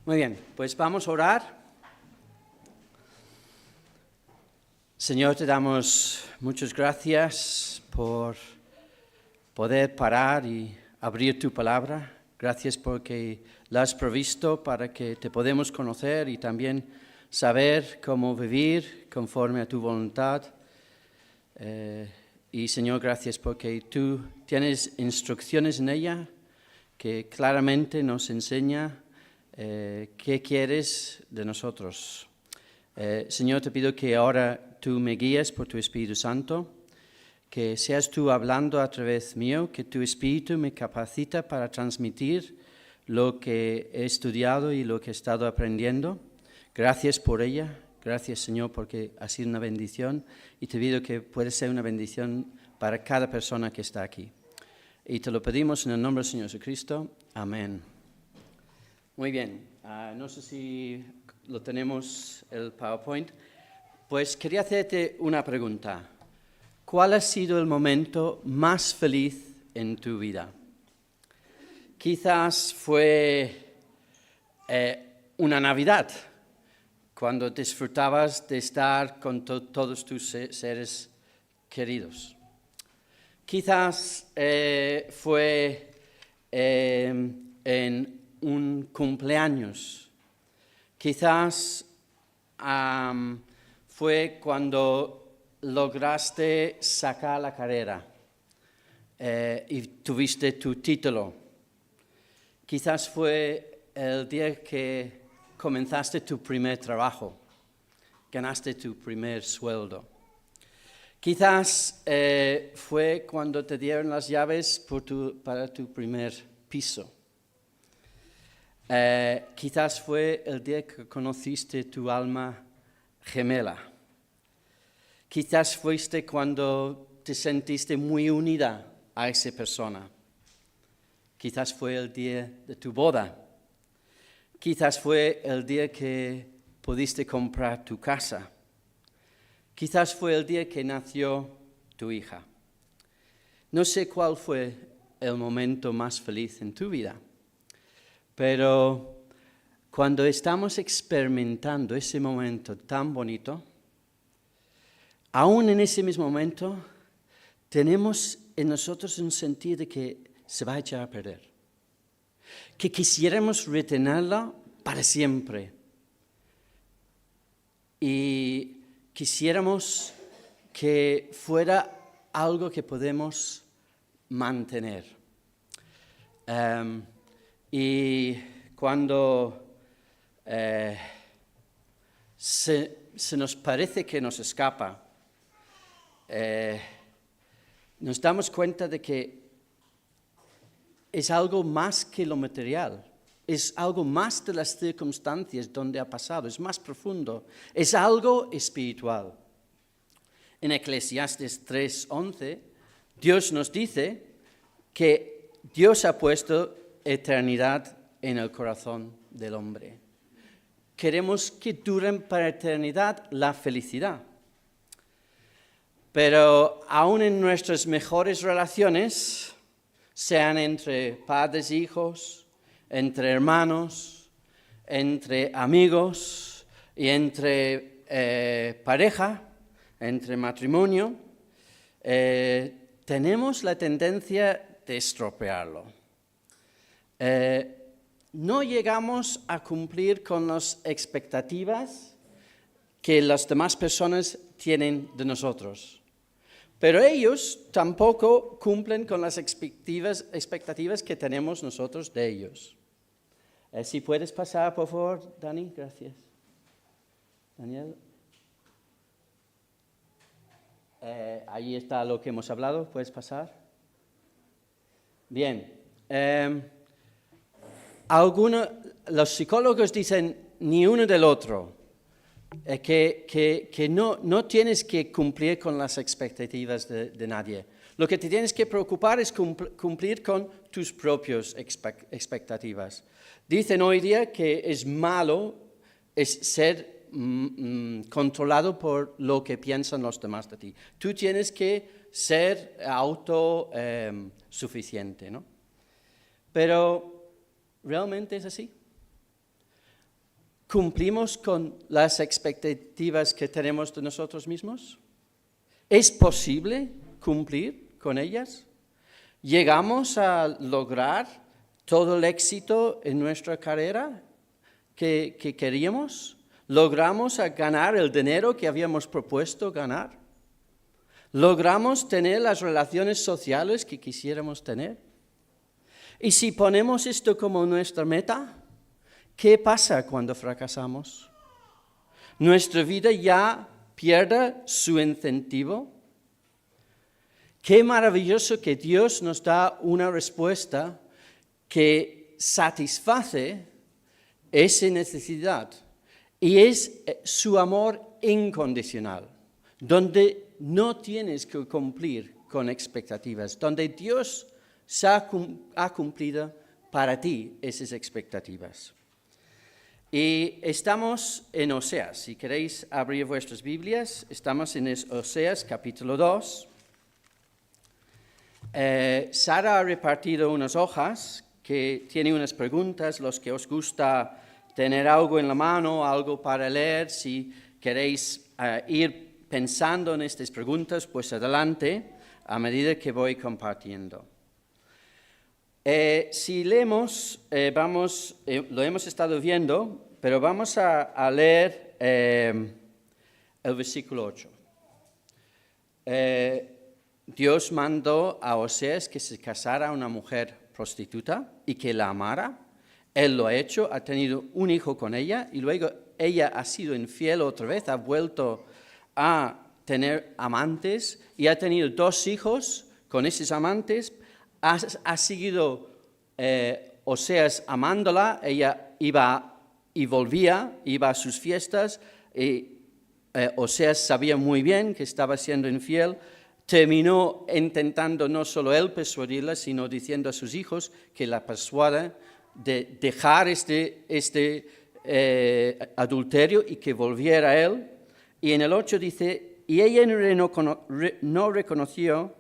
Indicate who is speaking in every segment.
Speaker 1: Muy bien, pues vamos a orar. Señor, te damos muchas gracias por poder parar y abrir tu palabra. Gracias porque la has provisto para que te podamos conocer y también saber cómo vivir conforme a tu voluntad. Y Señor, gracias porque tú tienes instrucciones en ella que claramente nos enseña qué quieres de nosotros. Señor, te pido que ahora tú me guíes por tu Espíritu Santo, que seas tú hablando a través mío, que tu Espíritu me capacita para transmitir lo que he estudiado y lo que he estado aprendiendo. Gracias por ella. Gracias, Señor, porque ha sido una bendición y te pido que pueda ser una bendición para cada persona que está aquí. Y te lo pedimos en el nombre del Señor Jesucristo. Amén. Muy bien. No sé si lo tenemos el PowerPoint. Pues quería hacerte una pregunta. ¿Cuál ha sido el momento más feliz en tu vida? Quizás fue una Navidad, cuando disfrutabas de estar con todos tus seres queridos. Quizás fue en un cumpleaños. Quizás fue cuando lograste sacar la carrera y tuviste tu título. Quizás fue el día que comenzaste tu primer trabajo, ganaste tu primer sueldo. Quizás fue cuando te dieron las llaves para tu primer piso. Quizás fue el día que conociste tu alma gemela. Quizás fuiste cuando te sentiste muy unida a esa persona. Quizás fue el día de tu boda. Quizás fue el día que pudiste comprar tu casa. Quizás fue el día que nació tu hija. No sé cuál fue el momento más feliz en tu vida, pero cuando estamos experimentando ese momento tan bonito, aún en ese mismo momento, tenemos en nosotros un sentido de que se va a echar a perder, que quisiéramos retenerla para siempre y quisiéramos que fuera algo que podemos mantener. Y cuando se nos parece que nos escapa, nos damos cuenta de que es algo más que lo material, es algo más de las circunstancias donde ha pasado, es más profundo, es algo espiritual. En Eclesiastes 3:11, Dios nos dice que Dios ha puesto eternidad en el corazón del hombre. Queremos que duren para eternidad la felicidad. Pero aún en nuestras mejores relaciones, sean entre padres e hijos, entre hermanos, entre amigos y entre pareja, entre matrimonio, tenemos la tendencia de estropearlo. No llegamos a cumplir con las expectativas que las demás personas tienen de nosotros. Pero ellos tampoco cumplen con las expectativas que tenemos nosotros de ellos. Si puedes pasar, por favor, Dani, gracias. Daniel. Ahí está lo que hemos hablado, ¿puedes pasar? Bien. Los psicólogos dicen ni uno del otro. Que no tienes que cumplir con las expectativas de nadie. Lo que te tienes que preocupar es cumplir con tus propias expectativas. Dicen hoy día que es malo ser controlado por lo que piensan los demás de ti. Tú tienes que ser autosuficiente, ¿no? Pero, ¿realmente es así? ¿Cumplimos con las expectativas que tenemos de nosotros mismos? ¿Es posible cumplir con ellas? ¿Llegamos a lograr todo el éxito en nuestra carrera que queríamos? ¿Logramos ganar el dinero que habíamos propuesto ganar? ¿Logramos tener las relaciones sociales que quisiéramos tener? Y si ponemos esto como nuestra meta, ¿qué pasa cuando fracasamos? ¿Nuestra vida ya pierde su incentivo? Qué maravilloso que Dios nos da una respuesta que satisface esa necesidad. Y es su amor incondicional, donde no tienes que cumplir con expectativas, donde Dios ha cumplido para ti esas expectativas. Y estamos en Oseas. Si queréis abrir vuestras Biblias, estamos en Oseas capítulo 2. Sara ha repartido unas hojas que tienen unas preguntas. Los que os gusta tener algo en la mano, algo para leer, si queréis ir pensando en estas preguntas, pues adelante a medida que voy compartiendo. Si leemos, lo hemos estado viendo, pero vamos a leer el versículo 8. Dios mandó a Oseas que se casara una mujer prostituta y que la amara. Él lo ha hecho, ha tenido un hijo con ella y luego ella ha sido infiel otra vez, ha vuelto a tener amantes y ha tenido 2 hijos con esos amantes. Ha seguido Oseas amándola, ella iba y volvía, iba a sus fiestas y Oseas sabía muy bien que estaba siendo infiel. Terminó intentando no solo él persuadirla, sino diciendo a sus hijos que la persuada de dejar este adulterio y que volviera a él. Y en el 8 dice, y ella no reconoció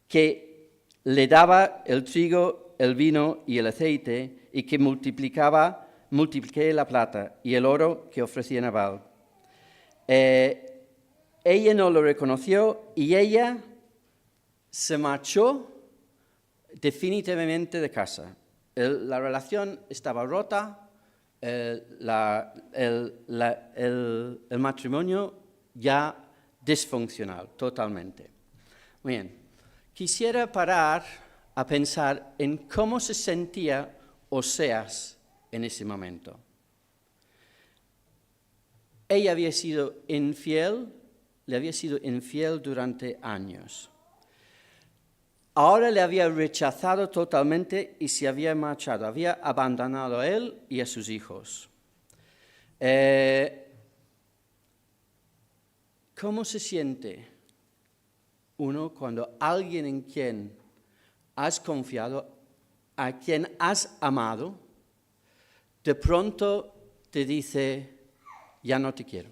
Speaker 1: que le daba el trigo, el vino y el aceite, y que multipliqué la plata y el oro que ofrecía Nabal. Ella no lo reconoció y ella se marchó definitivamente de casa. La relación estaba rota, el matrimonio ya disfuncional totalmente. Muy bien, quisiera parar a pensar en cómo se sentía Oseas en ese momento. Ella había sido infiel, le había sido infiel durante años. Ahora le había rechazado totalmente y se había marchado, había abandonado a él y a sus hijos. ¿Cómo se siente uno cuando alguien en quien has confiado, a quien has amado, de pronto te dice, ya no te quiero?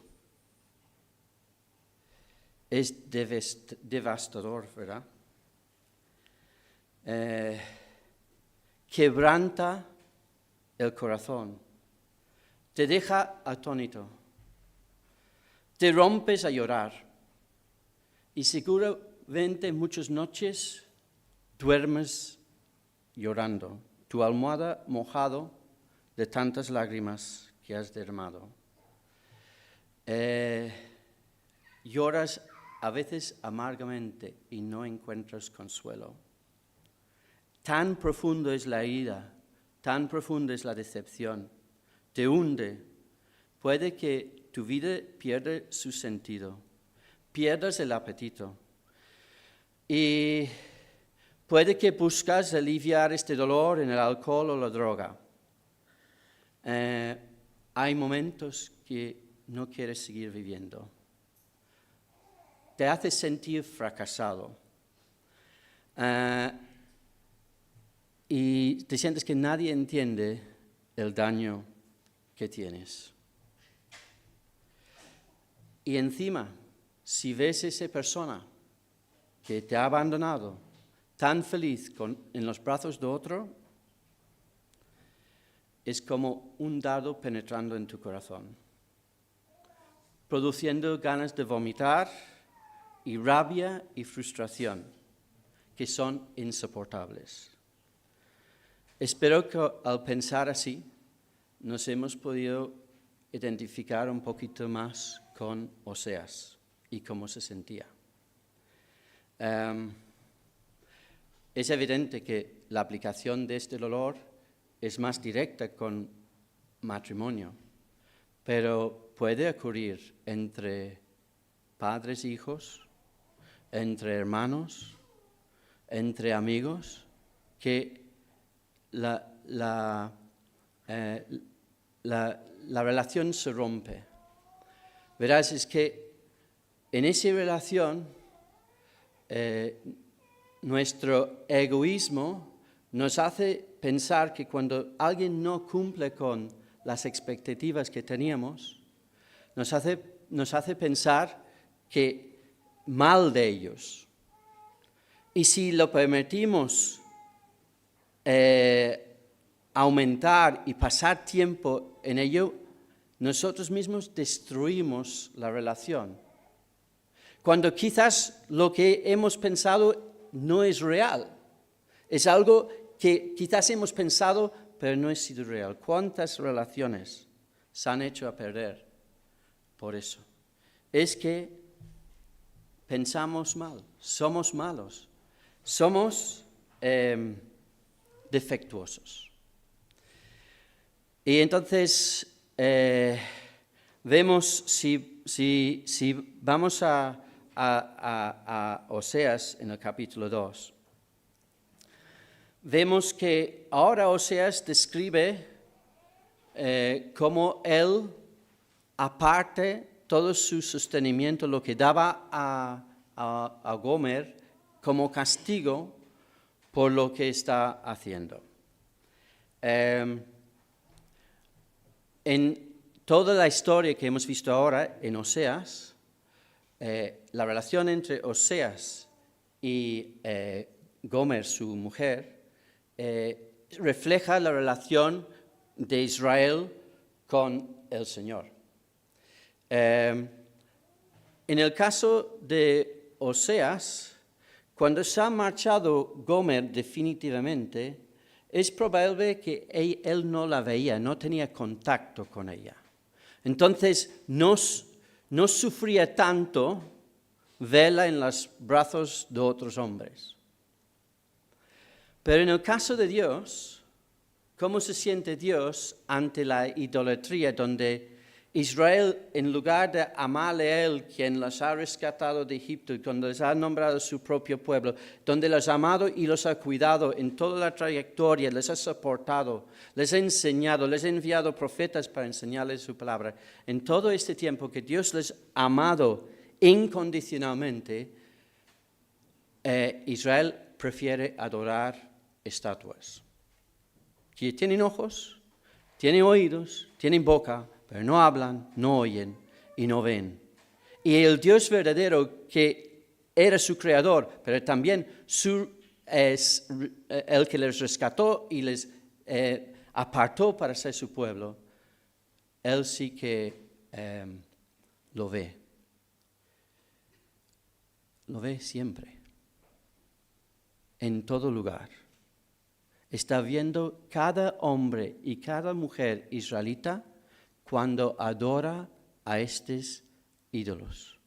Speaker 1: Es devastador, ¿verdad? Quebranta el corazón, te deja atónito, te rompes a llorar y seguramente muchas noches duermes llorando, tu almohada mojado de tantas lágrimas que has derramado. Lloras a veces amargamente y no encuentras consuelo. Tan profundo es la herida, tan profunda es la decepción, te hunde. Puede que tu vida pierda su sentido, pierdas el apetito y puede que buscas aliviar este dolor en el alcohol o la droga. Hay momentos que no quieres seguir viviendo. Te hace sentir fracasado. Y te sientes que nadie entiende el daño que tienes. Y encima, si ves a esa persona que te ha abandonado, tan feliz en los brazos de otro, es como un dardo penetrando en tu corazón, produciendo ganas de vomitar y rabia y frustración, que son insoportables. Espero que al pensar así nos hemos podido identificar un poquito más con Oseas y cómo se sentía. Es evidente que la aplicación de este dolor es más directa con matrimonio, pero puede ocurrir entre padres e hijos, entre hermanos, entre amigos, que la relación se rompe. Verás, es que en esa relación nuestro egoísmo nos hace pensar que cuando alguien no cumple con las expectativas que teníamos, nos hace pensar que mal de ellos. Y si lo permitimos aumentar y pasar tiempo en ello, nosotros mismos destruimos la relación. Cuando quizás lo que hemos pensado no es real, es algo que quizás hemos pensado, pero no ha sido real. ¿Cuántas relaciones se han hecho a perder por eso? Es que pensamos mal, somos malos, somos defectuosos. Y entonces vemos, si vamos a Oseas en el capítulo 2, vemos que ahora Oseas describe cómo él, aparte todo su sostenimiento, lo que daba a Gomer como castigo por lo que está haciendo. En toda la historia que hemos visto ahora en Oseas, la relación entre Oseas y Gomer, su mujer, refleja la relación de Israel con el Señor. En el caso de Oseas, cuando se ha marchado Gomer definitivamente, es probable que él no la veía, no tenía contacto con ella. Entonces, no sufría tanto verla en los brazos de otros hombres. Pero en el caso de Dios, ¿cómo se siente Dios ante la idolatría donde Israel, en lugar de amarle a Él, quien los ha rescatado de Egipto, donde les ha nombrado su propio pueblo, donde los ha amado y los ha cuidado en toda la trayectoria, les ha soportado, les ha enseñado, les ha enviado profetas para enseñarles su palabra? En todo este tiempo que Dios les ha amado incondicionalmente, Israel prefiere adorar estatuas, que tienen ojos, tienen oídos, tienen boca, pero no hablan, no oyen y no ven. Y el Dios verdadero, que era su creador, pero también el que les rescató y les apartó para ser su pueblo, Él sí que lo ve. Lo ve siempre, en todo lugar. Está viendo cada hombre y cada mujer israelita cuando adora a estos ídolos.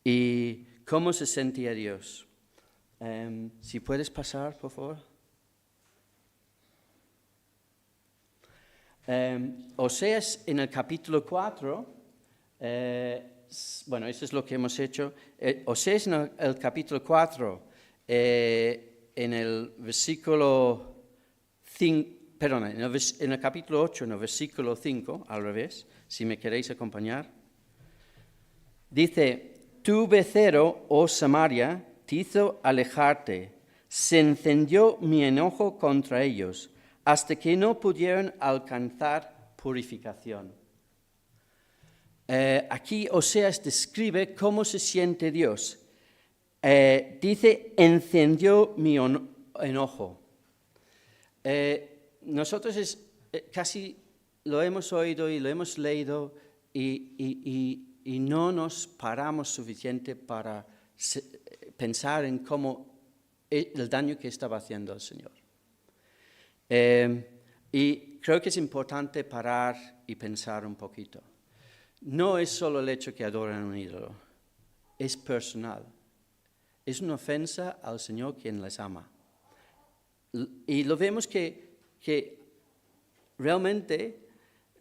Speaker 1: ¿Y cómo se sentía Dios? Si puedes pasar, por favor. Oseas en el capítulo 4, bueno, eso es lo que hemos hecho. Oseas en el capítulo 4, en el versículo 5, perdón, en el capítulo 8, en el versículo 5, al revés, si me queréis acompañar, dice: tu becerro, oh Samaria, te hizo alejarte, se encendió mi enojo contra ellos, hasta que no pudieron alcanzar purificación. Aquí Oseas describe cómo se siente Dios. Dice, encendió mi enojo. nosotros casi lo hemos oído y lo hemos leído y no nos paramos suficiente para pensar en cómo el daño que estaba haciendo el Señor. Y creo que es importante parar y pensar un poquito. No es solo el hecho que adoran un ídolo, es personal. Es una ofensa al Señor quien les ama. Y lo vemos que realmente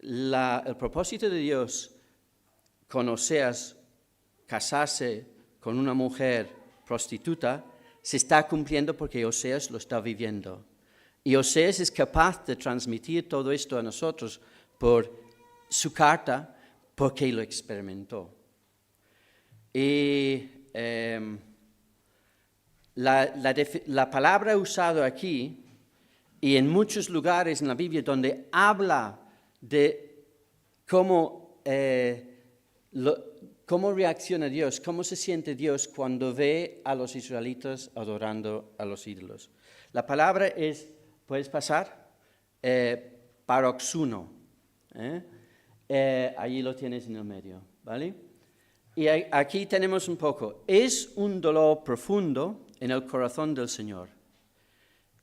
Speaker 1: el propósito de Dios con Oseas casarse con una mujer prostituta se está cumpliendo porque Oseas lo está viviendo. Y Oseas es capaz de transmitir todo esto a nosotros por su carta porque lo experimentó. Y la palabra usada aquí y en muchos lugares en la Biblia donde habla de cómo reacciona Dios, cómo se siente Dios cuando ve a los israelitas adorando a los ídolos. La palabra es, ¿puedes pasar? Paroxuno. Allí lo tienes en el medio, ¿vale? Y aquí tenemos un poco. Es un dolor profundo en el corazón del Señor.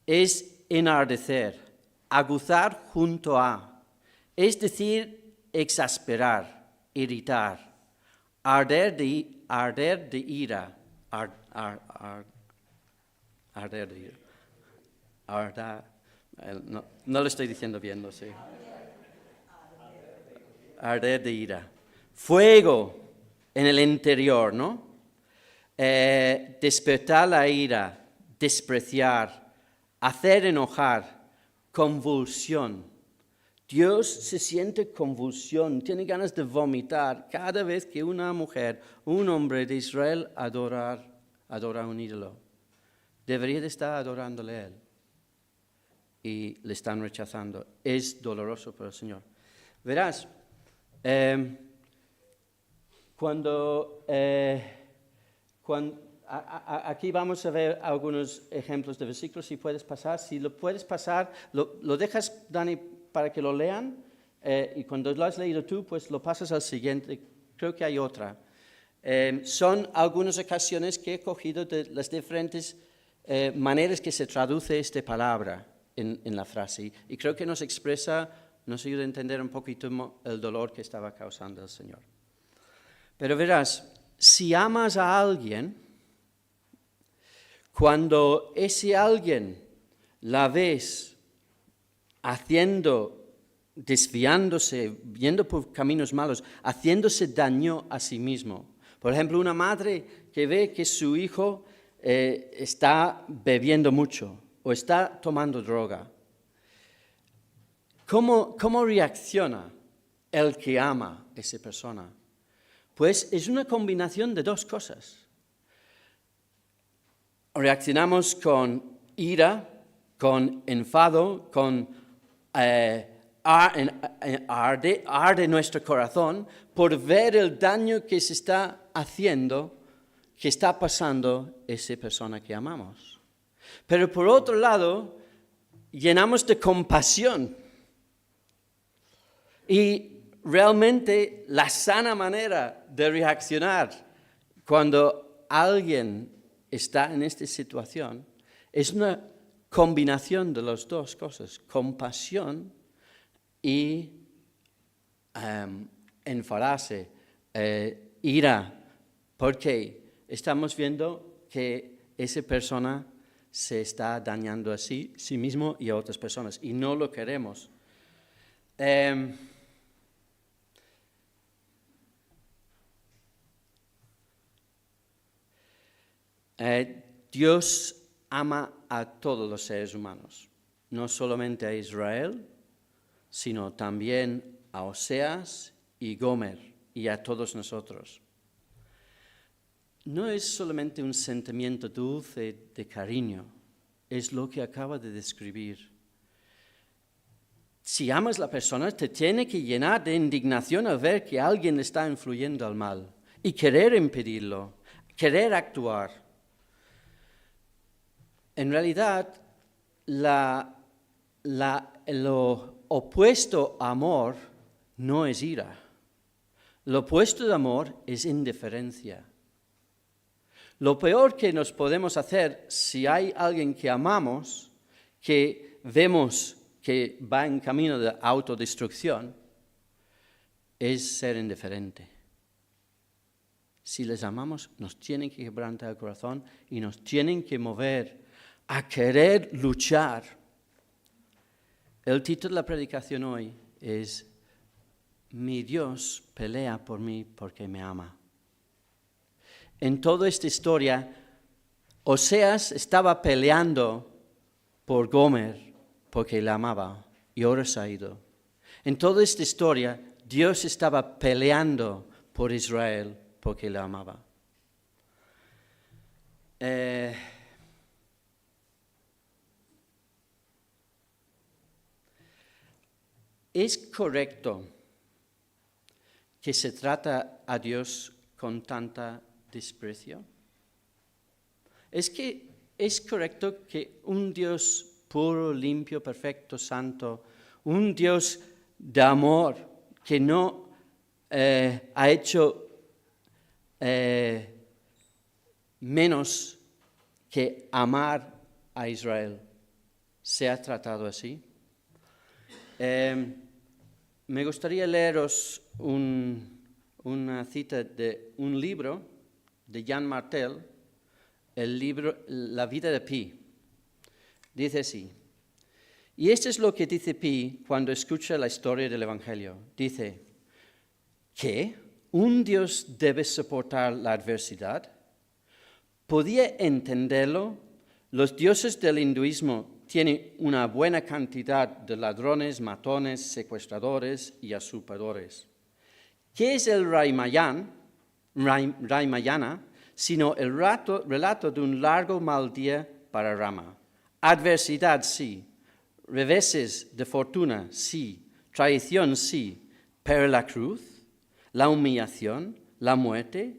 Speaker 1: Es enardecer, aguzar junto a, es decir, exasperar, irritar, arder de ira, arder de ira, no lo estoy diciendo bien, no sé. Arder de ira. Fuego en el interior, ¿no? Despertar la ira, despreciar, hacer enojar, convulsión. Dios se siente convulsión, tiene ganas de vomitar cada vez que una mujer, un hombre de Israel adora a un ídolo. Debería de estar adorándole a él. Y le están rechazando. Es doloroso para el Señor. Verás, aquí vamos a ver algunos ejemplos de versículos, si puedes pasar. Si lo puedes pasar, lo dejas, Dani, para que lo lean, y cuando lo has leído tú, pues lo pasas al siguiente. Creo que hay otra. Son algunas ocasiones que he cogido de las diferentes maneras que se traduce esta palabra en la frase, y creo que nos ayuda a entender un poquito el dolor que estaba causando el Señor. Pero verás, si amas a alguien, cuando ese alguien la ves desviándose, yendo por caminos malos, haciéndose daño a sí mismo. Por ejemplo, una madre que ve que su hijo está bebiendo mucho o está tomando droga. ¿Cómo reacciona el que ama a esa persona? Pues es una combinación de dos cosas. Reaccionamos con ira, con enfado, con arde nuestro corazón por ver el daño que se está haciendo, que está pasando esa persona que amamos. Pero por otro lado, llenamos de compasión. Y realmente la sana manera de reaccionar cuando alguien está en esta situación es una combinación de las dos cosas, compasión y enfadarse, ira, porque estamos viendo que esa persona se está dañando a sí mismo y a otras personas, y no lo queremos. Dios ama a todos los seres humanos, no solamente a Israel, sino también a Oseas y Gomer y a todos nosotros. No es solamente un sentimiento dulce de cariño, es lo que acaba de describir. Si amas a la persona, te tiene que llenar de indignación al ver que alguien le está influyendo al mal y querer impedirlo, querer actuar. En realidad, la lo opuesto a amor no es ira. Lo opuesto de amor es indiferencia. Lo peor que nos podemos hacer si hay alguien que amamos, que vemos que va en camino de autodestrucción, es ser indiferente. Si les amamos, nos tienen que quebrantar el corazón y nos tienen que mover a querer luchar. El título de la predicación hoy es Mi Dios pelea por mí porque me ama. En toda esta historia, Oseas estaba peleando por Gomer porque la amaba y ahora se ha ido. En toda esta historia, Dios estaba peleando por Israel porque la amaba. ¿Es correcto que se trata a Dios con tanta desprecio? ¿Es correcto que un Dios puro, limpio, perfecto, santo, un Dios de amor que no ha hecho menos que amar a Israel, sea tratado así? Me gustaría leeros una cita de un libro de Jean Martel, el libro La vida de Pi. Dice así, y esto es lo que dice Pi cuando escucha la historia del Evangelio. Dice, ¿qué? ¿Un Dios debe soportar la adversidad? ¿Podía entenderlo? Los dioses del hinduismo tienen una buena cantidad de ladrones, matones, secuestradores y usurpadores. ¿Qué es el Ramayana, sino el relato de un largo mal día para Rama? Adversidad, sí. Reveses de fortuna, sí. Traición, sí. Pero la cruz, la humillación, la muerte.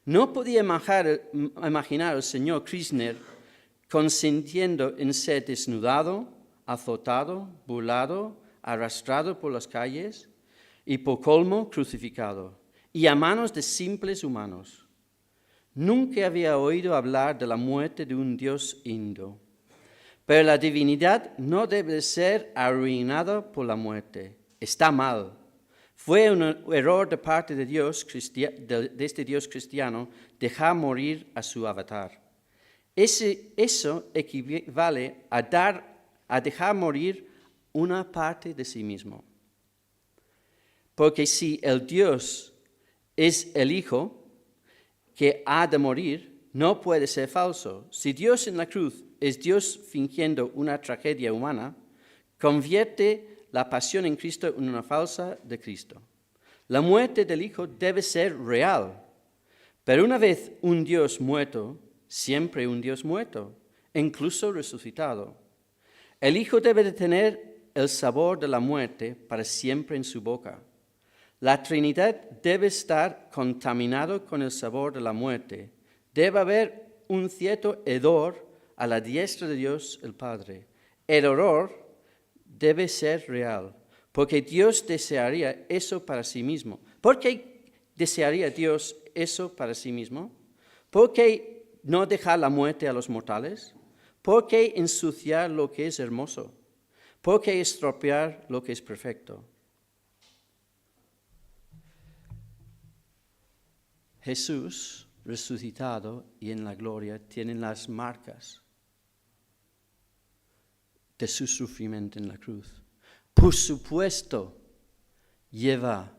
Speaker 1: No podía imaginar al señor Krishna consintiendo en ser desnudado, azotado, burlado, arrastrado por las calles y por colmo crucificado, y a manos de simples humanos. Nunca había oído hablar de la muerte de un dios hindú. Pero la divinidad no debe ser arruinada por la muerte. Está mal. Fue un error de parte de Dios, de este Dios cristiano, dejar morir a su avatar. Eso equivale a dejar morir una parte de sí mismo. Porque si el Dios es el Hijo que ha de morir, no puede ser falso. Si Dios en la cruz es Dios fingiendo una tragedia humana, convierte la pasión en Cristo en una falsa de Cristo. La muerte del Hijo debe ser real, pero una vez un Dios muerto, siempre un Dios muerto, incluso resucitado. El Hijo debe de tener el sabor de la muerte para siempre en su boca. La Trinidad debe estar contaminado con el sabor de la muerte. Debe haber un cierto hedor a la diestra de Dios el Padre. El horror debe ser real, porque Dios desearía eso para sí mismo. ¿Por qué desearía Dios eso para sí mismo? ¿Por qué no dejar la muerte a los mortales? ¿Por qué ensuciar lo que es hermoso? ¿Por qué estropear lo que es perfecto? Jesús, resucitado y en la gloria, tiene las marcas de su sufrimiento en la cruz. Por supuesto, lleva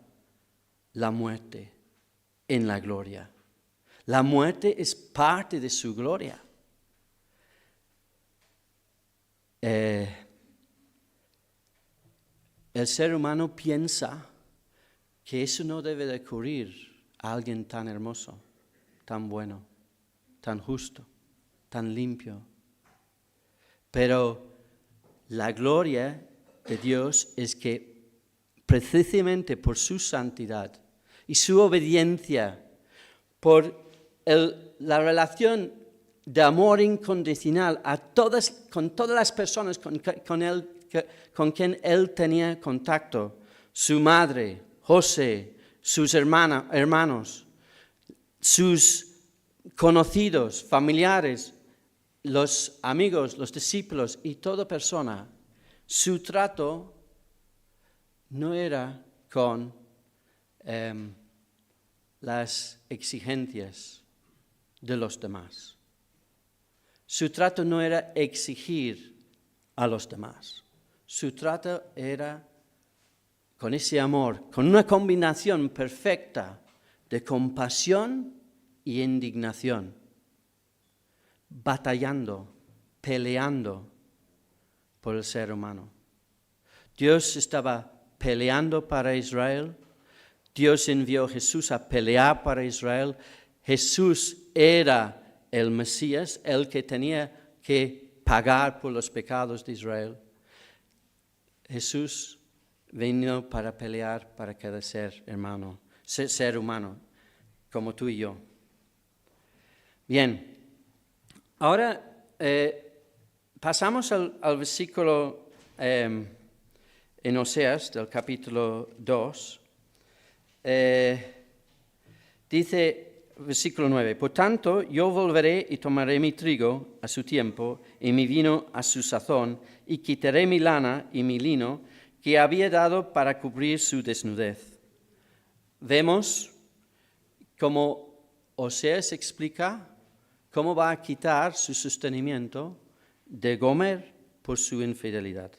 Speaker 1: la muerte en la gloria. La muerte es parte de su gloria. El ser humano piensa que eso no debe de ocurrir a alguien tan hermoso, tan bueno, tan justo, tan limpio. Pero la gloria de Dios es que precisamente por su santidad y su obediencia, por la relación de amor incondicional con todas las personas con con quien él tenía contacto, su madre, José, sus hermanos, sus conocidos, familiares, los amigos, los discípulos y toda persona. Su trato no era con las exigencias de los demás. Su trato no era exigir a los demás. Su trato era con ese amor, con una combinación perfecta de compasión y indignación, batallando, peleando por el ser humano. Dios estaba peleando para Israel. Dios envió a Jesús a pelear para Israel. Jesús era el Mesías, el que tenía que pagar por los pecados de Israel. Jesús vino para pelear para cada ser humano, como tú y yo. Bien, ahora pasamos al versículo en Oseas, del capítulo 2. Dice, versículo 9, por tanto, yo volveré y tomaré mi trigo a su tiempo y mi vino a su sazón, y quitaré mi lana y mi lino que había dado para cubrir su desnudez. Vemos cómo Oseas explica cómo va a quitar su sostenimiento de Gomer por su infidelidad.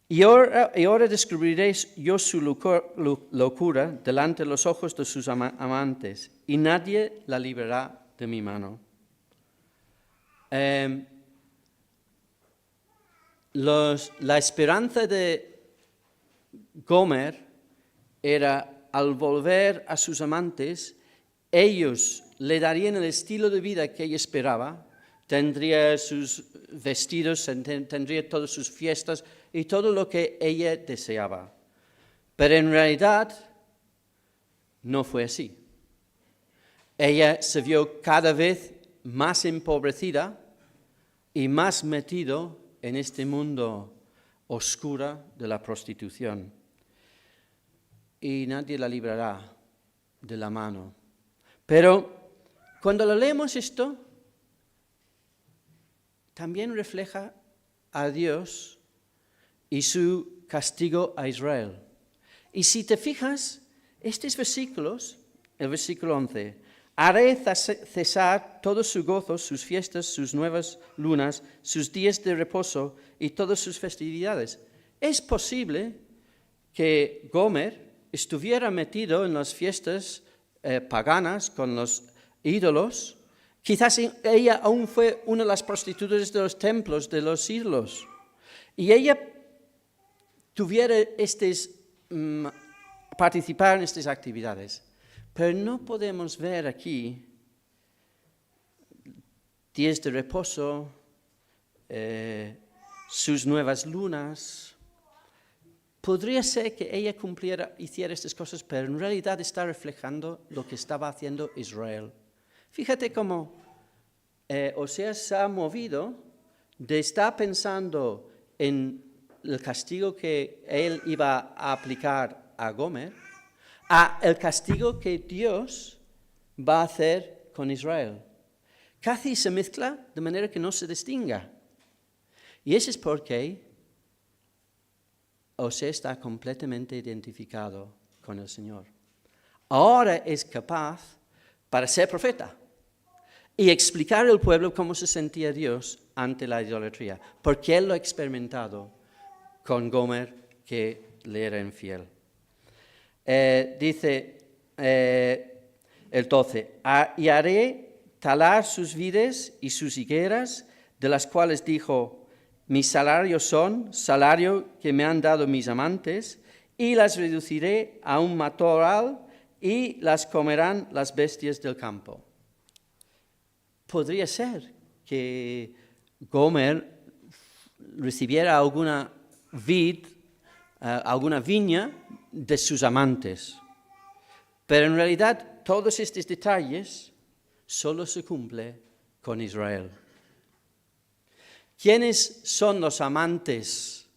Speaker 1: Y ahora descubriré yo su locura delante de los ojos de sus amantes, y nadie la librará de mi mano. La esperanza de Gomer era, al volver a sus amantes, ellos le darían el estilo de vida que ella esperaba, tendría sus vestidos, tendría todas sus fiestas y todo lo que ella deseaba. Pero en realidad no fue así. Ella se vio cada vez más empobrecida y más metido en este mundo oscuro de la prostitución. Y nadie la librará de la mano. Pero cuando lo leemos esto, también refleja a Dios y su castigo a Israel. Y si te fijas, estos versículos, el versículo 11, haré cesar todo su gozo, sus fiestas, sus nuevas lunas, sus días de reposo y todas sus festividades. Es posible que Gomer estuviera metido en las fiestas paganas con los ídolos. Quizás ella aún fue una de las prostitutas de los templos, de los ídolos. Y ella tuviera participar en estas actividades. Pero no podemos ver aquí días de reposo, sus nuevas lunas. Podría ser que ella hiciera estas cosas, pero en realidad está reflejando lo que estaba haciendo Israel. Fíjate cómo Oseas se ha movido de estar pensando en el castigo que él iba a aplicar a Gomer, a el castigo que Dios va a hacer con Israel. Casi se mezcla de manera que no se distinga. Y eso es porque Oseas está completamente identificado con el Señor. Ahora es capaz para ser profeta y explicar al pueblo cómo se sentía Dios ante la idolatría, porque él lo ha experimentado con Gomer, que le era infiel. Dice el 12, y haré talar sus vides y sus higueras, de las cuales dijo, mis salarios son salario que me han dado mis amantes, y las reduciré a un matorral, y las comerán las bestias del campo. Podría ser que Gomer recibiera alguna alguna viña de sus amantes. Pero en realidad todos estos detalles solo se cumplen con Israel. ¿Quiénes son los amantes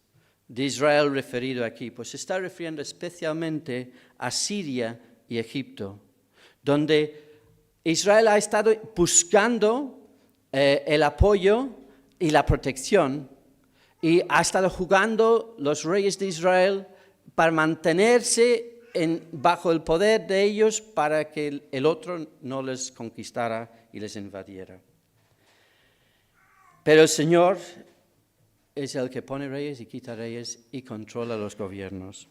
Speaker 1: de Israel referido aquí? Pues se está refiriendo especialmente a Siria y Egipto, donde Israel ha estado buscando el apoyo y la protección, y ha estado jugando los reyes de Israel para mantenerse bajo el poder de ellos, para que el otro no les conquistara y les invadiera. Pero el Señor es el que pone reyes y quita reyes y controla los gobiernos.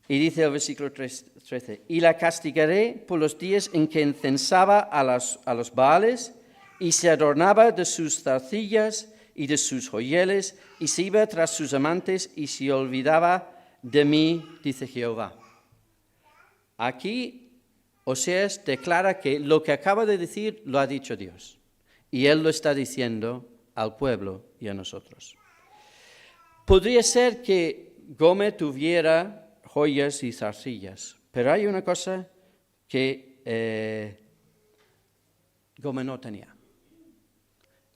Speaker 1: Y dice el versículo 13, y la castigaré por los días en que incensaba a los Baales y se adornaba de sus zarcillas y de sus joyeles y se iba tras sus amantes y se olvidaba de mí, dice Jehová. Aquí Oseas declara que lo que acaba de decir lo ha dicho Dios, y él lo está diciendo al pueblo y a nosotros. Podría ser que Gomer tuviera joyas y zarcillas, pero hay una cosa que Gomer no tenía.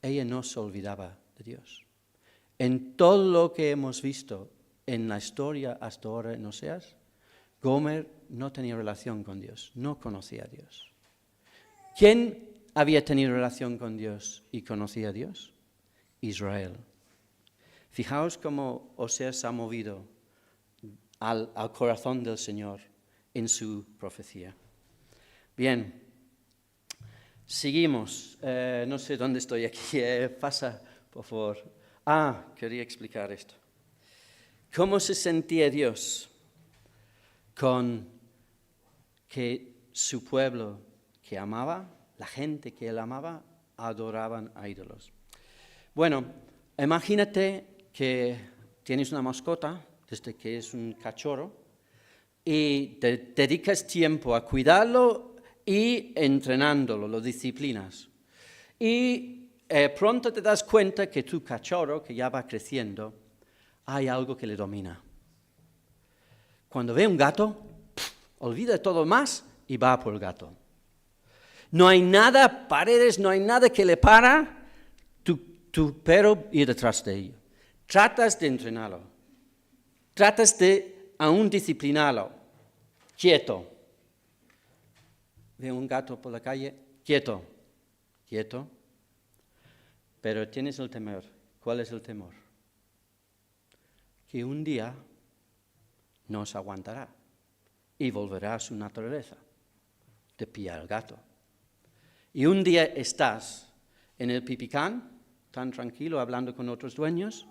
Speaker 1: Ella no se olvidaba de Dios. En todo lo que hemos visto en la historia hasta ahora en Oseas, Gomer no tenía relación con Dios, no conocía a Dios. ¿Quién había tenido relación con Dios y conocía a Dios? Israel. Fijaos cómo Oseas se ha movido al corazón del Señor en su profecía. Bien, seguimos. No sé dónde estoy aquí. Pasa, por favor. Quería explicar esto. ¿Cómo se sentía Dios con que su pueblo que amaba, la gente que él amaba, adoraban a ídolos? Bueno, imagínate que tienes una mascota desde que es un cachorro y te dedicas tiempo a cuidarlo y entrenándolo, lo disciplinas. Y pronto te das cuenta que tu cachorro, que ya va creciendo, hay algo que le domina. Cuando ve un gato, olvida todo más y va por el gato. No hay nada, paredes, no hay nada que le para, tu perro ir detrás de ello. Tratas de entrenarlo. Tratas de aún disciplinarlo. Quieto. Ve un gato por la calle, quieto. Quieto. Pero tienes el temor. ¿Cuál es el temor? Que un día no se aguantará y volverá a su naturaleza de pillar al gato. Y un día estás en el pipicán, tan tranquilo, hablando con otros dueños,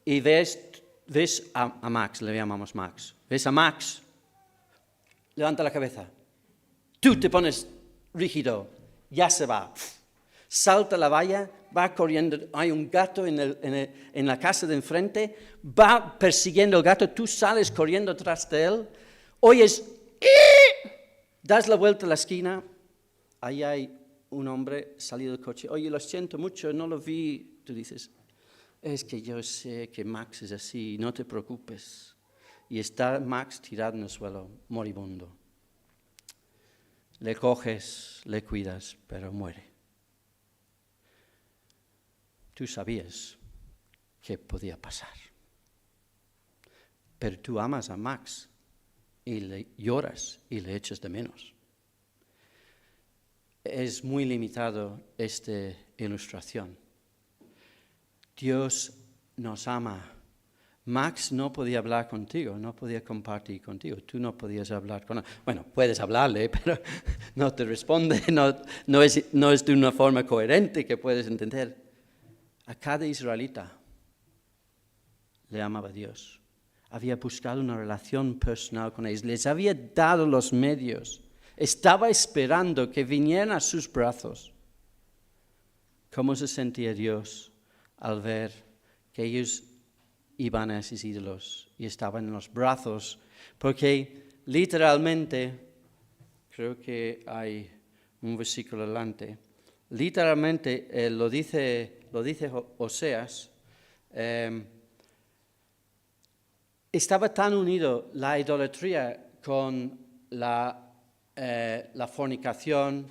Speaker 1: y ves a Max, le llamamos Max. Ves a Max, levanta la cabeza. Tú te pones rígido, ya se va. Salta la valla, va corriendo, hay un gato en la casa de enfrente, va persiguiendo al gato, tú sales corriendo tras de él, oyes, das la vuelta a la esquina, ahí hay un hombre salido del coche, oye, lo siento mucho, no lo vi, tú dices, es que yo sé que Max es así, no te preocupes. Y está Max tirado en el suelo, moribundo. Le coges, le cuidas, pero muere. Tú sabías que podía pasar. Pero tú amas a Max y le lloras y le echas de menos. Es muy limitado esta ilustración. Dios nos ama. Max no podía hablar contigo, no podía compartir contigo, tú no podías hablar con él. Bueno, puedes hablarle, pero no te responde, no es de una forma coherente que puedes entender. A cada israelita le amaba Dios. Había buscado una relación personal con ellos, les había dado los medios, estaba esperando que vinieran a sus brazos. ¿Cómo se sentía Dios al ver que ellos iban a esos ídolos y estaban en los brazos? Porque literalmente, creo que hay un versículo adelante, literalmente lo dice Oseas, estaba tan unido la idolatría con la fornicación,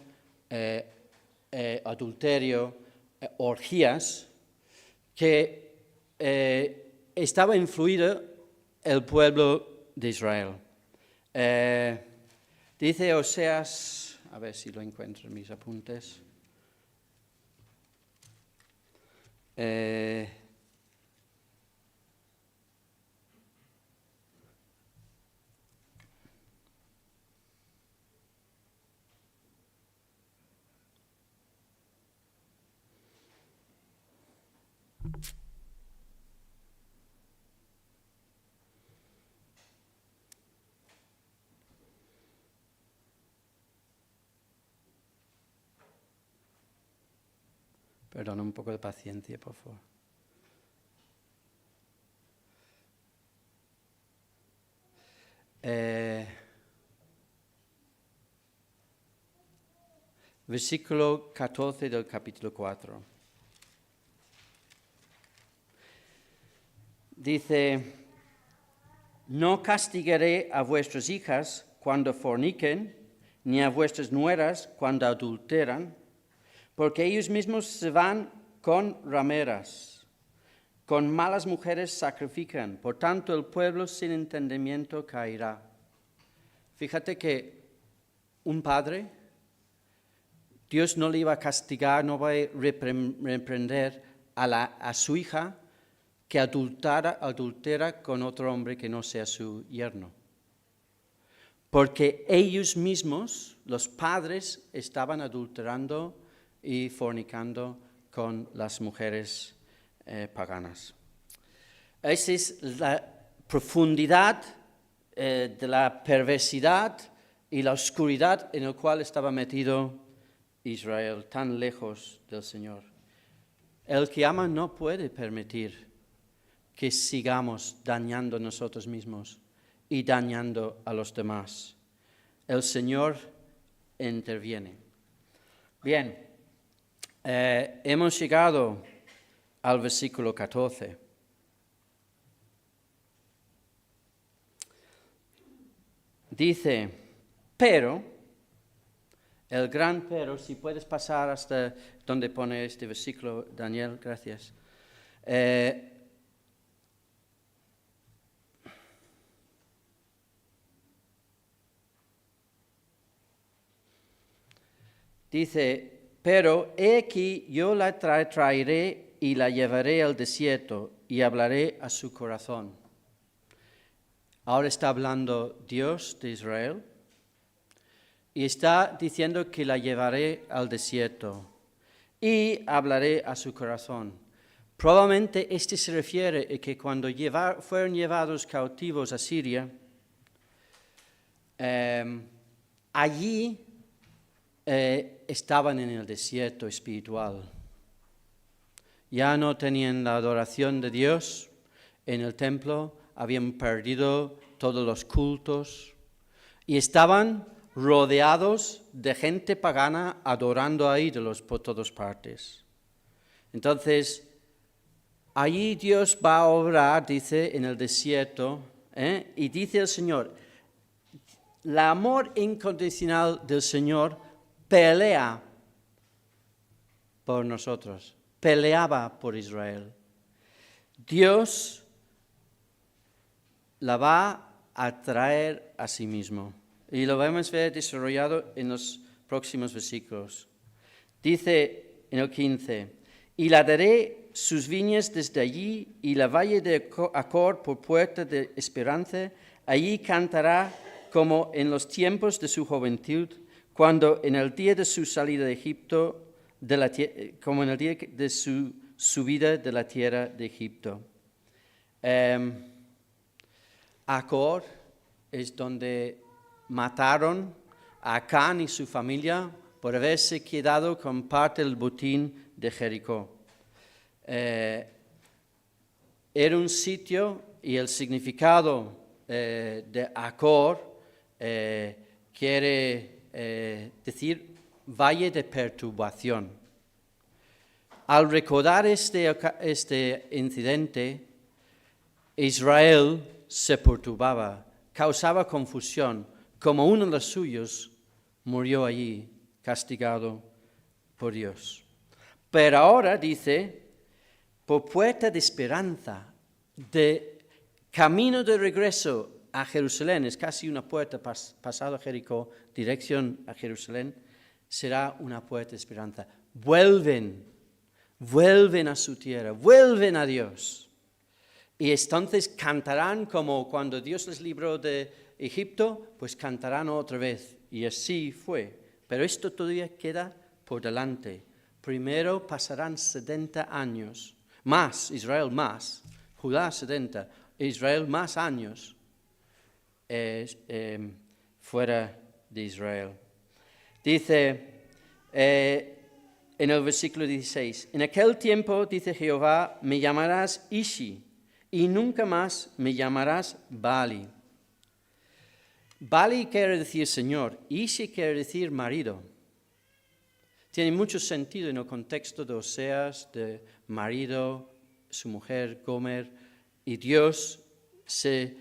Speaker 1: adulterio, orgías, que estaba influido el pueblo de Israel. Dice Oseas, a ver si lo encuentro en mis apuntes. Perdón, un poco de paciencia, por favor. Versículo 14 del capítulo 4. Dice, no castigaré a vuestras hijas cuando forniquen, ni a vuestras nueras cuando adulteran, porque ellos mismos se van con rameras, con malas mujeres sacrifican, por tanto el pueblo sin entendimiento caerá. Fíjate que un padre, Dios no le iba a castigar, no va a reprender a su hija que adultera con otro hombre que no sea su yerno. Porque ellos mismos, los padres, estaban adulterando y fornicando con las mujeres paganas. Esa es la profundidad de la perversidad y la oscuridad en la cual estaba metido Israel, tan lejos del Señor. El que ama no puede permitir que sigamos dañando nosotros mismos y dañando a los demás. El Señor interviene. Bien, hemos llegado al versículo 14. Dice, pero... El gran pero, si puedes pasar hasta donde pone este versículo, Daniel, gracias. Dice, pero he aquí yo la traeré y la llevaré al desierto y hablaré a su corazón. Ahora está hablando Dios de Israel. Y está diciendo que la llevaré al desierto y hablaré a su corazón. Probablemente este se refiere a que cuando fueron llevados cautivos a Siria, allí estaban en el desierto espiritual. Ya no tenían la adoración de Dios en el templo, habían perdido todos los cultos y estaban rodeados de gente pagana adorando a ídolos por todas partes. Entonces, allí Dios va a obrar, dice, en el desierto, y dice el Señor, el amor incondicional del Señor pelea por nosotros, peleaba por Israel. Dios la va a traer a sí mismo. Y lo vamos a ver desarrollado en los próximos versículos. Dice en el 15, y la daré sus viñas desde allí, y la valle de Acor por puerta de esperanza, allí cantará como en los tiempos de su juventud, cuando en el día de su salida de Egipto, como en el día de su subida de la tierra de Egipto. Acor es donde mataron a Acán y su familia por haberse quedado con parte del botín de Jericó. Era un sitio y el significado de Acor quiere decir valle de perturbación. Al recordar este incidente, Israel se perturbaba, causaba confusión, como uno de los suyos murió allí, castigado por Dios. Pero ahora dice, por puerta de esperanza, de camino de regreso a Jerusalén, es casi una puerta pasado Jericó, dirección a Jerusalén, será una puerta de esperanza. Vuelven a su tierra, vuelven a Dios. Y entonces cantarán como cuando Dios les libró de Egipto, pues cantarán otra vez. Y así fue. Pero esto todavía queda por delante. Primero pasarán 70 años, más, Israel más, Judá 70, Israel más años fuera de Israel. Dice en el versículo 16, en aquel tiempo, dice Jehová, me llamarás Ishi, y nunca más me llamarás Bali. Bali quiere decir Señor, Ishi quiere decir marido. Tiene mucho sentido en el contexto de Oseas, de marido, su mujer, Gomer, y Dios se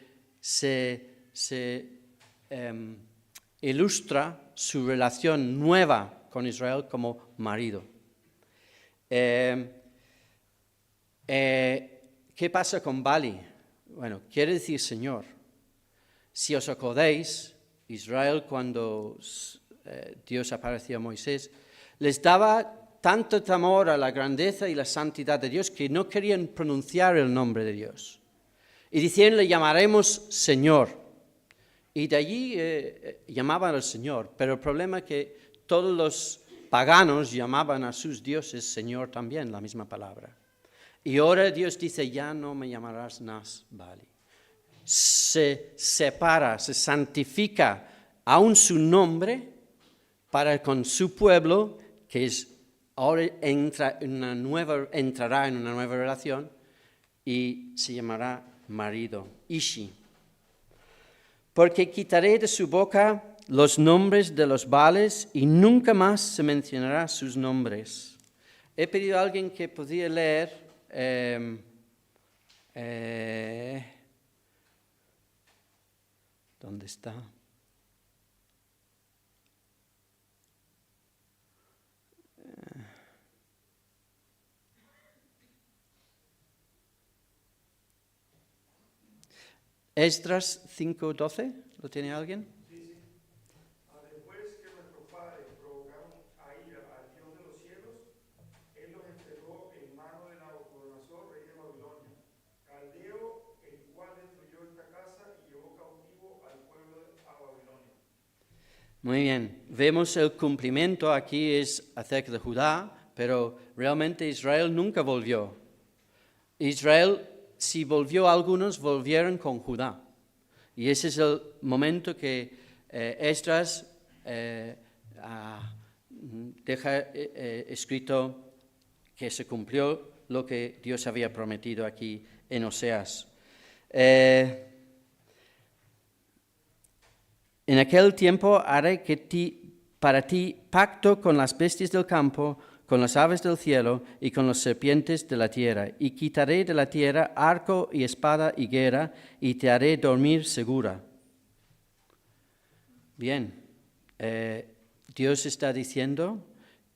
Speaker 1: ilustra su relación nueva con Israel como marido. ¿Qué pasa con Bali? Bueno, quiere decir Señor. Si os acordáis, Israel cuando Dios apareció a Moisés, les daba tanto temor a la grandeza y la santidad de Dios que no querían pronunciar el nombre de Dios. Y decían, le llamaremos Señor. Y de allí llamaban al Señor. Pero el problema es que todos los paganos llamaban a sus dioses Señor también, la misma palabra. Y ahora Dios dice, ya no me llamarás más Bali. Se separa, se santifica aún su nombre para con su pueblo, que es, ahora entrará en una nueva relación y se llamará marido, Ishi. Porque quitaré de su boca los nombres de los Baales y nunca más se mencionará sus nombres. He pedido a alguien que podía leer ¿dónde está? Esdras 5:12, ¿lo tiene alguien?
Speaker 2: Sí. Después que nuestros padres provocaron a ira al Dios de los cielos, Él los entregó en mano de Nabucodonosor, rey de Babilonia, caldeo, el cual destruyó esta casa y llevó cautivo al pueblo a Babilonia.
Speaker 1: Muy bien, vemos el cumplimiento aquí es acerca de Judá, pero realmente Israel nunca volvió. Israel, si volvió algunos, volvieron con Judá. Y ese es el momento que Esdras deja escrito que se cumplió lo que Dios había prometido aquí en Oseas. En aquel tiempo haré para ti pacto con las bestias del campo, con las aves del cielo y con las serpientes de la tierra, y quitaré de la tierra arco y espada y guerra, y te haré dormir segura. Bien, Dios está diciendo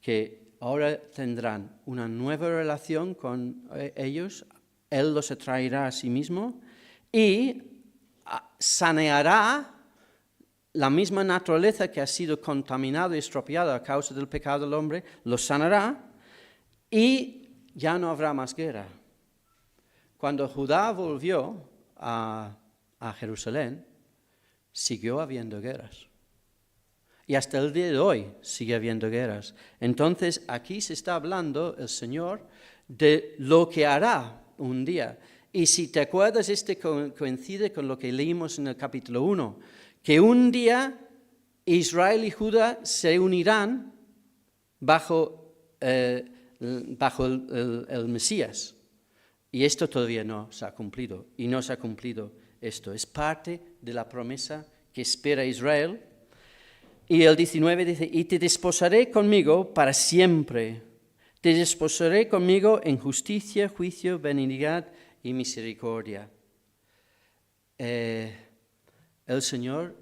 Speaker 1: que ahora tendrán una nueva relación con ellos, Él los atraerá a sí mismo y saneará la misma naturaleza que ha sido contaminada y estropeada a causa del pecado del hombre, lo sanará y ya no habrá más guerra. Cuando Judá volvió a Jerusalén, siguió habiendo guerras. Y hasta el día de hoy sigue habiendo guerras. Entonces aquí se está hablando el Señor de lo que hará un día. Y si te acuerdas, coincide con lo que leímos en el capítulo 1, que un día Israel y Judá se unirán bajo el Mesías. Y esto todavía no se ha cumplido, y no se ha cumplido esto. Es parte de la promesa que espera Israel. Y el 19 dice, y te desposaré conmigo para siempre. Te desposaré conmigo en justicia, juicio, benignidad y misericordia. El Señor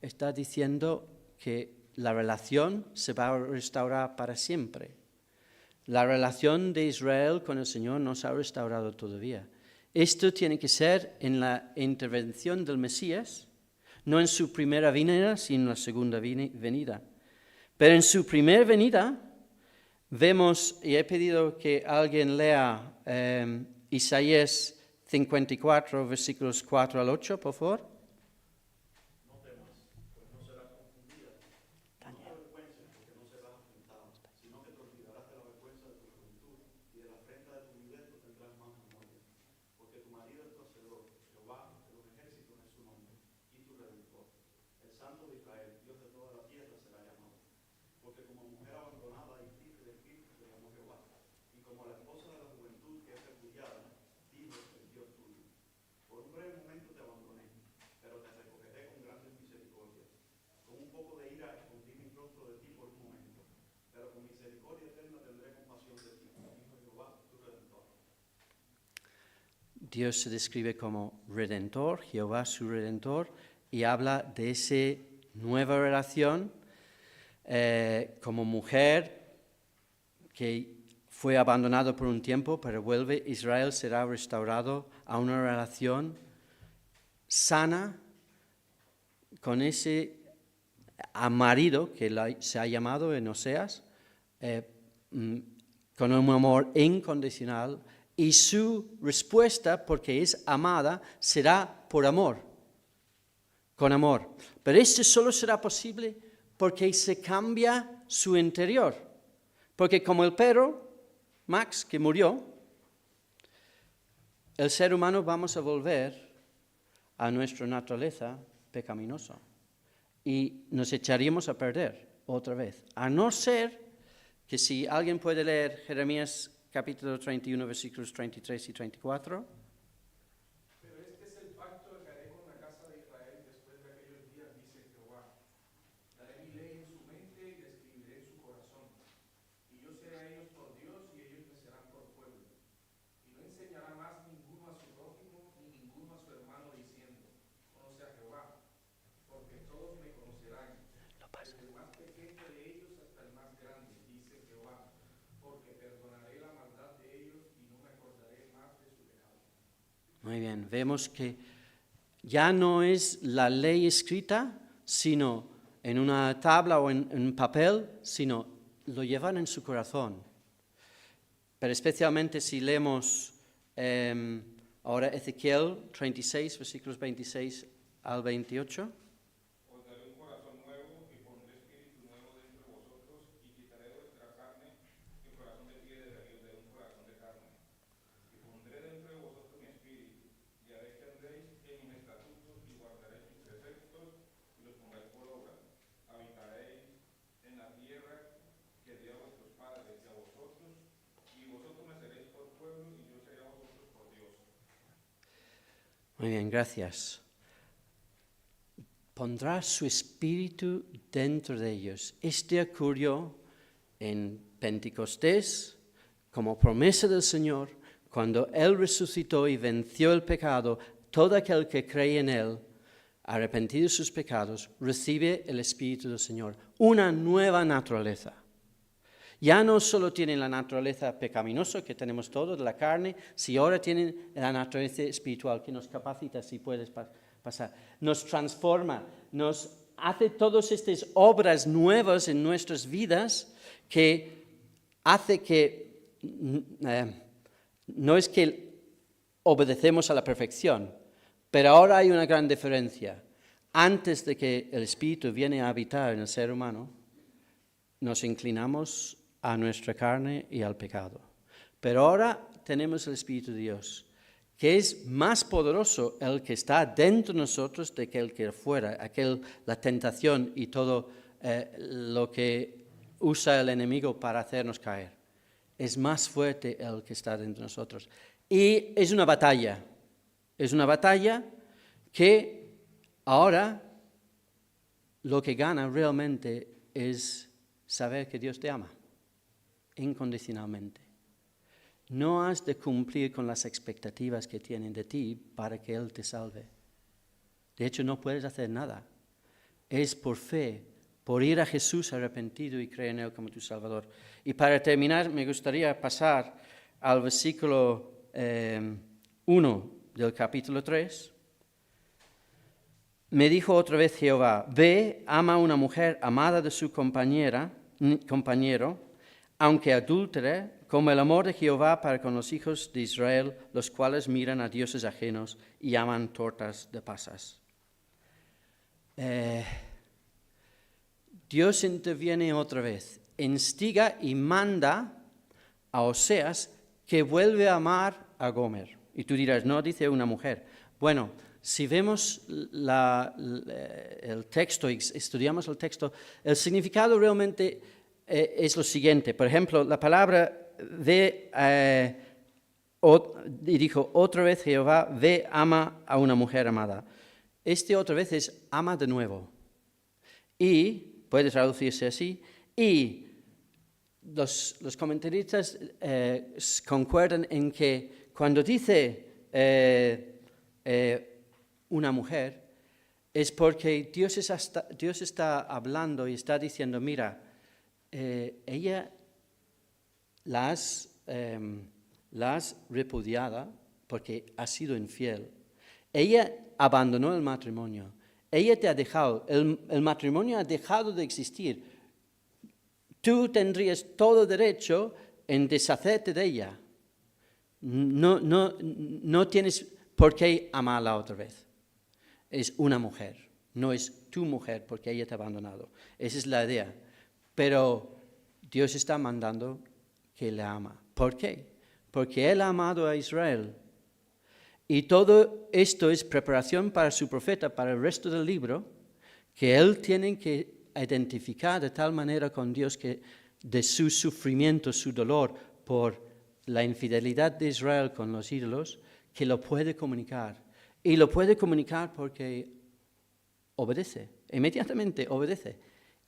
Speaker 1: está diciendo que la relación se va a restaurar para siempre. La relación de Israel con el Señor no se ha restaurado todavía. Esto tiene que ser en la intervención del Mesías, no en su primera venida, sino en la segunda venida. Pero en su primera venida vemos, y he pedido que alguien lea Isaías 54, versículos 4 al 8, por favor.
Speaker 3: No temas, pues no serás confundida. No te avergüences, porque no serás afrentada, sino que te olvidarás de la vergüenza de tu juventud y de la afrenta de tu viudez no tendrás más memoria. Porque tu marido es tu hacedor, Jehová de los ejércitos es su nombre, y tu redentor. El Santo de Israel, Dios de toda la tierra, será llamado. Porque como mujer abandonada y triste de espíritu te llamó Jehová, y como la esposa de la juventud que es repudiada, dijo el Dios tuyo. Por un breve momento te abandoné, pero te recogeré con grandes misericordias. Con un poco de ira escondí mi rostro de ti por un momento, pero con misericordia eterna tendré compasión de ti, dijo Jehová, tu redentor.
Speaker 1: Dios se describe como redentor, Jehová su redentor, y habla de esa nueva relación como mujer que fue abandonado por un tiempo, pero vuelve, Israel será restaurado a una relación sana con ese marido que se ha llamado en Oseas, con un amor incondicional, y su respuesta, porque es amada, será por amor, con amor. Pero esto solo será posible porque se cambia su interior. Porque como el perro, Max, que murió, el ser humano vamos a volver a nuestra naturaleza pecaminosa y nos echaríamos a perder otra vez. A no ser que si alguien puede leer Jeremías capítulo 31, versículos 33 y 34.
Speaker 2: Pero este es el pacto que haré con la casa de Israel después de aquellos días, dice Jehová. Daré mi ley en su mente y la escribiré en su corazón. Y yo seré a ellos por Dios y ellos me serán por pueblo. Y no enseñará más ninguno a su prójimo ni ninguno a su hermano diciendo, conoce a Jehová, porque todos me conocerán, desde el más pequeño de ellos hasta el más grande, dice Jehová, porque perdonaré la maldad de ellos y no me acordaré más de su pecado.
Speaker 1: Muy bien, vemos que ya no es la ley escrita, sino en una tabla o en papel, sino lo llevan en su corazón. Pero especialmente si leemos ahora Ezequiel 36, versículos 26 al 28.
Speaker 2: Os daré un corazón nuevo y pondré espíritu nuevo dentro de vosotros y quitaré de vuestra carne el corazón de piedra y os daré un corazón de carne. Y pondré dentro de vosotros mi espíritu y haré que andéis en mis estatutos y guardaréis mis preceptos y los pongáis por obra. Habitaréis en la tierra que di a vuestros padres y a vosotros, y vosotros me seréis por pueblo y yo seré a vosotros por Dios.
Speaker 1: Muy bien, gracias. Pondrá su espíritu dentro de ellos. Este ocurrió en Pentecostés como promesa del Señor, cuando Él resucitó y venció el pecado. Todo aquel que cree en Él, arrepentido de sus pecados, recibe el Espíritu del Señor, una nueva naturaleza. Ya no solo tienen la naturaleza pecaminosa que tenemos todos, de la carne, si ahora tienen la naturaleza espiritual que nos capacita, si puedes pasar, nos transforma, nos hace todas estas obras nuevas en nuestras vidas que hace que, no es que obedecemos a la perfección, pero ahora hay una gran diferencia. Antes de que el Espíritu viene a habitar en el ser humano, nos inclinamos a nuestra carne y al pecado. Pero ahora tenemos el Espíritu de Dios, que es más poderoso el que está dentro de nosotros de que el que fuera, la tentación y todo lo que usa el enemigo para hacernos caer. Es más fuerte el que está dentro de nosotros. Y es una batalla que ahora lo que gana realmente es saber que Dios te ama incondicionalmente. No has de cumplir con las expectativas que tienen de ti para que Él te salve. De hecho, no puedes hacer nada. Es por fe, por ir a Jesús arrepentido y creer en Él como tu Salvador. Y para terminar, me gustaría pasar al versículo 1 del capítulo 3, me dijo otra vez Jehová, ve, ama a una mujer amada de su compañero, aunque adúltere, como el amor de Jehová para con los hijos de Israel, los cuales miran a dioses ajenos y aman tortas de pasas. Dios interviene otra vez, instiga y manda a Oseas que vuelve a amar a Gomer. Y tú dirás, no, dice una mujer. Bueno, si vemos el texto, estudiamos el texto, el significado realmente es lo siguiente. Por ejemplo, la palabra ve, y dijo, otra vez Jehová, ve, ama a una mujer amada. Otra vez es ama de nuevo. Y puede traducirse así, y los comentaristas concuerdan en que cuando dice una mujer, es porque Dios está hablando y está diciendo, mira, ella la has repudiada porque ha sido infiel. Ella abandonó el matrimonio. Ella te ha dejado, el matrimonio ha dejado de existir. Tú tendrías todo derecho en deshacerte de ella. No tienes por qué amarla otra vez. Es una mujer, no es tu mujer porque ella te ha abandonado. Esa es la idea. Pero Dios está mandando que la ama. ¿Por qué? Porque Él ha amado a Israel. Y todo esto es preparación para su profeta, para el resto del libro, que él tiene que identificar de tal manera con Dios que de su sufrimiento, su dolor por la infidelidad de Israel con los ídolos, que lo puede comunicar. Y lo puede comunicar porque obedece, inmediatamente obedece.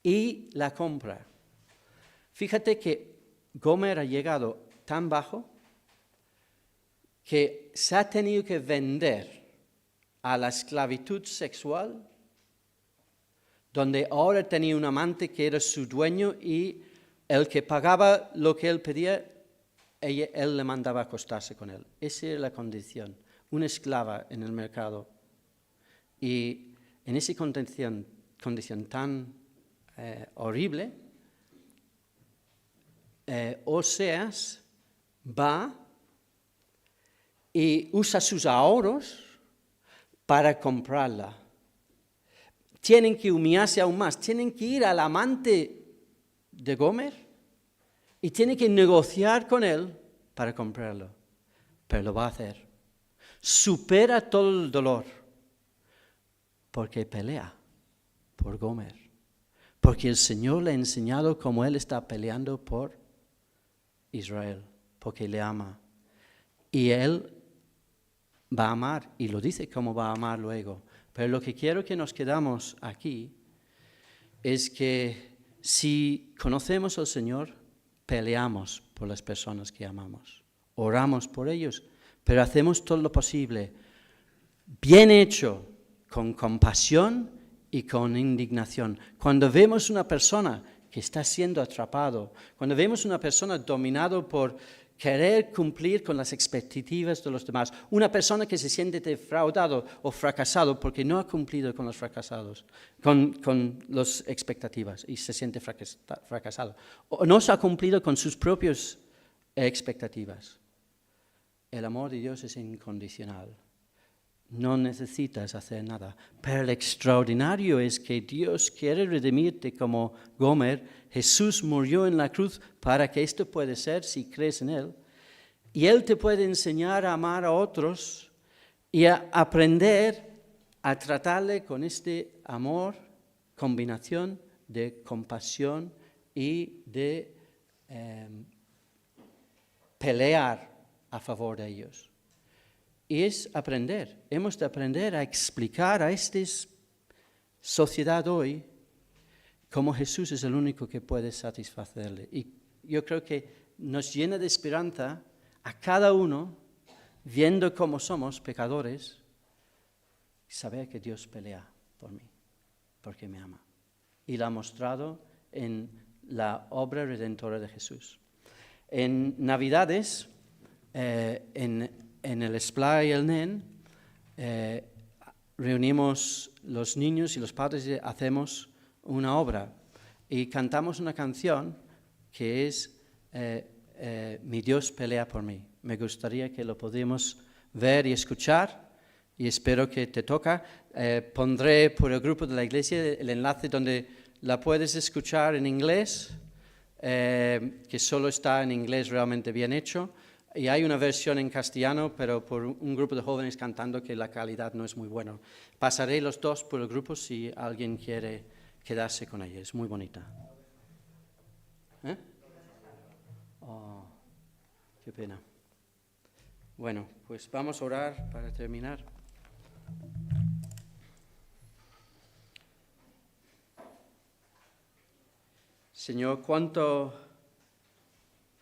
Speaker 1: Y la compra. Fíjate que Gomer ha llegado tan bajo que se ha tenido que vender a la esclavitud sexual, donde ahora tenía un amante que era su dueño y el que pagaba lo que él pedía, él le mandaba a acostarse con él. Esa era la condición, una esclava en el mercado. Y en esa condición tan horrible, Oseas va y usa sus ahorros para comprarla. Tienen que humillarse aún más, tienen que ir al amante de Gomer y tienen que negociar con él para comprarlo. Pero lo va a hacer. Supera todo el dolor porque pelea por Gomer. Porque el Señor le ha enseñado cómo Él está peleando por Israel, porque le ama. Y Él va a amar, y lo dice cómo va a amar luego. Pero lo que quiero que nos quedamos aquí es que si conocemos al Señor, peleamos por las personas que amamos. Oramos por ellos, pero hacemos todo lo posible, bien hecho, con compasión y con indignación. Cuando vemos una persona que está siendo atrapado, cuando vemos una persona dominado por querer cumplir con las expectativas de los demás, una persona que se siente defraudado o fracasado porque no ha cumplido con los fracasados, con las expectativas y se siente fracasado, o no se ha cumplido con sus propias expectativas. El amor de Dios es incondicional. No necesitas hacer nada. Pero lo extraordinario es que Dios quiere redimirte como Gomer. Jesús murió en la cruz para que esto pueda ser si crees en Él. Y Él te puede enseñar a amar a otros y a aprender a tratarle con este amor, combinación de compasión y de pelear a favor de ellos. Y es aprender, hemos de aprender a explicar a esta sociedad hoy cómo Jesús es el único que puede satisfacerle. Y yo creo que nos llena de esperanza a cada uno, viendo cómo somos pecadores, saber que Dios pelea por mí, porque me ama. Y lo ha mostrado en la obra redentora de Jesús. En Navidades, en en el SPLA y el NEN reunimos los niños y los padres y hacemos una obra y cantamos una canción que es Mi Dios pelea por mí. Me gustaría que lo pudiéramos ver y escuchar y espero que te toca. Pondré por el grupo de la iglesia el enlace donde la puedes escuchar en inglés, que solo está en inglés realmente bien hecho. Y hay una versión en castellano, pero por un grupo de jóvenes cantando que la calidad no es muy buena. Pasaré los dos por el grupo si alguien quiere quedarse con ella. Es muy bonita. Oh, qué pena. Bueno, pues vamos a orar para terminar. Señor, cuánto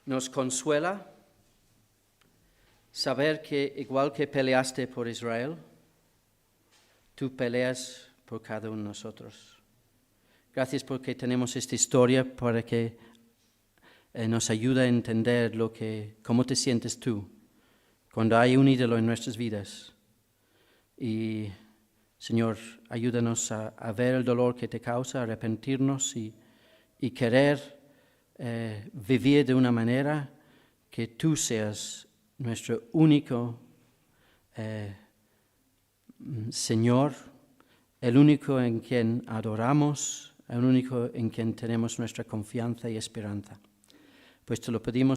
Speaker 1: nos consuela saber que igual que peleaste por Israel, tú peleas por cada uno de nosotros. Gracias porque tenemos esta historia para que nos ayude a entender cómo te sientes tú cuando hay un ídolo en nuestras vidas. Y, Señor, ayúdanos a ver el dolor que te causa, a arrepentirnos y querer vivir de una manera que tú seas nuestro único Señor, el único en quien adoramos, el único en quien tenemos nuestra confianza y esperanza. Pues te lo pedimos